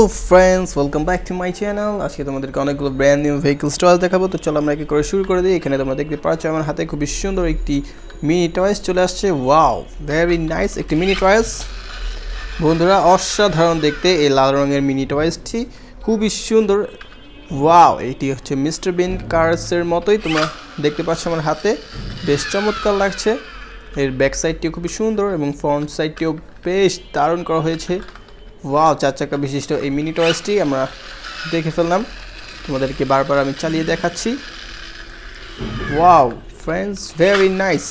friends, welcome back to my channel. আজকে তোমাদেরকে অনেকগুলো ব্র্যান্ড নিউ ভেহিকলস টয়েস দেখাবো। তো চলো আমরা একে করে শুরু করে দিই। এখানে তোমরা দেখতে পাচ্ছ আমার হাতে খুব সুন্দর একটি মিনি টয়েস চলে আসছে। ওয়াও, ভেরি নাইস একটি মিনি টয়েস। বন্ধুরা, অসাধারণ দেখতে এই লাল রঙের মিনি টয়েসটি, খুবই সুন্দর। ওয়াও, এটি হচ্ছে মিস্টার বিন কার্সের মতোই তোমরা দেখতে পাচ্ছ আমার হাতে, বেশ চমৎকার লাগছে। এর ব্যাক সাইডটিও খুবই সুন্দর এবং ফ্রন্ট সাইডটিও বেশ দারুণ করা হয়েছে। ওয়াও, 4 চাকা বিশিষ্ট এই মিনি টয়েসটি আমরা দেখে ফেললাম, তোমাদেরকে বারবার আমি চালিয়ে দেখাচ্ছি। Wow friends, very nice,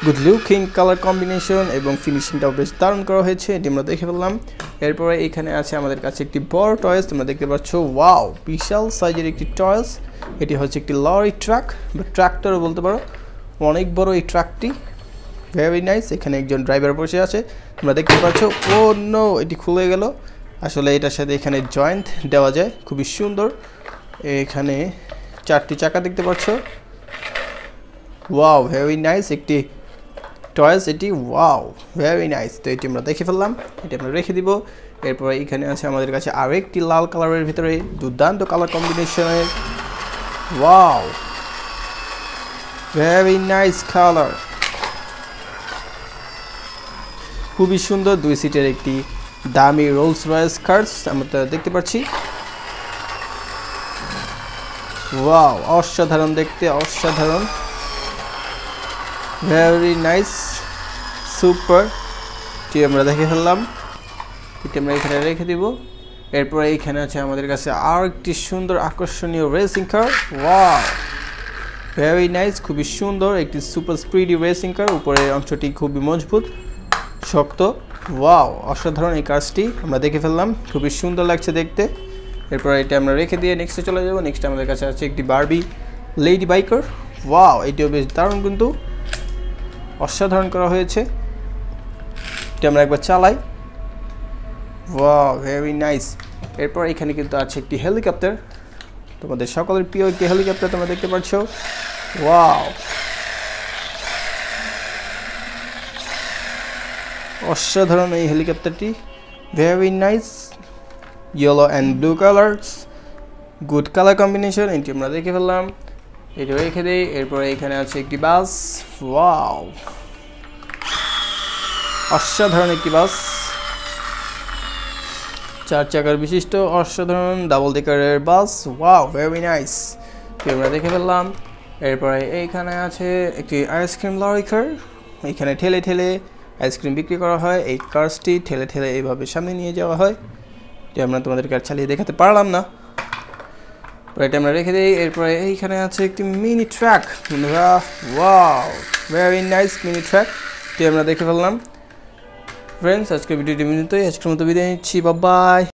good looking colour combination এবং ফিনিশিংটাও বেশ দারুণ করা হয়েছে, এটি আমরা দেখে ফেললাম। এরপরে এখানে আছে আমাদের কাছে একটি বড় টয়েস, তোমরা দেখতে পাচ্ছ। ওয়াও, বিশাল সাইজের একটি টয়েস। এটি হচ্ছে একটি লরি ট্রাক বা ট্রাক্টরও বলতে পারো, অনেক বড় এই ট্রাকটি, ভেরি নাইস। এখানে একজন ড্রাইভার বসে আছে, তোমরা দেখতে পাচ্ছ। ও নো, এটি খুলে গেল। আসলে এটার সাথে এখানে জয়েন্ট দেওয়া যায়, খুবই সুন্দর। এখানে 4টি চাকা দেখতে পাচ্ছ। ওয়াও, ভেরি নাইস একটি টয়েস এটি। Wow, very nice. তো এটি আমরা দেখে ফেললাম, এটি আমরা রেখে দিব। এরপরে এখানে আছে আমাদের কাছে আরও একটি লাল কালারের ভিতরে দুর্দান্ত কালার কম্বিনেশনের। ওয়াও, ভেরি নাইস কালার, খুবই সুন্দর। 2 সিটের একটি দামি রোলস রয়েস কার্স আমরা দেখতে পাচ্ছি। ওয়াও, অসাধারণ দেখতে, অসাধারণ, ভেরি নাইস, সুপার। এটি আমরা দেখে ফেললাম, এটি আমরা এখানে রেখে দিব। এরপরে এইখানে আছে আমাদের কাছে আর একটি সুন্দর আকর্ষণীয় racing car. Wow, very nice, খুবই সুন্দর একটি সুপার স্পিডি রেসিং কার। উপরের অংশটি খুবই মজবুত, শক্ত। ওয়াও, অসাধারণ এই কার্সটি আমরা দেখে ফেললাম, খুবই সুন্দর লাগছে দেখতে। এরপর এটা আমরা রেখে দিয়ে নেক্সটে চলে যাব। নেক্সট আমাদের কাছে আছে একটি বারবি লেডি বাইকার। ওয়াও, এটিও বেশ দারুণ, কিন্তু অসাধারণ করা হয়েছে। এটা আমরা একবার চালাই। Wow, very nice. এরপর এখানে কিন্তু আছে একটি হেলিকপ্টার, তোমাদের সকলের প্রিয় একটি হেলিকপ্টার তোমরা দেখতে পাচ্ছ। ওয়াও, অসাধারণ এই হেলিকপ্টারটি, very nice, yellow and blue colours, good colour combination. এটি আমরা দেখে ফেললাম, এটা রেখে দিই। এরপরে এখানে আছে একটি বাস। ওয়াও, অসাধারণ একটি বাস, 4 চাকার বিশিষ্ট অসাধারণ ডাবল ডেকারের বাস। ওয়াও, ভেরি নাইস, এটি আমরা দেখে ফেললাম। এরপরে এইখানে আছে একটি আইসক্রিম লরি কার, এইখানে ঠেলে ঠেলে আইসক্রিম বিক্রি করা হয়। এই কার্সটি ঠেলে ঠেলে এইভাবে সামনে নিয়ে যাওয়া হয়, যে আমরা তোমাদেরকে আর চালিয়ে দেখাতে পারলাম না, এটা আমরা রেখে দিই। এরপরে এইখানে আছে একটি mini truck. Wow, very nice mini truck, এটি আমরা দেখে ফেললাম। ফ্রেন্ডস, আজকের ভিডিওটি আজকের মতো বিদায় নিচ্ছি, বাই বাই।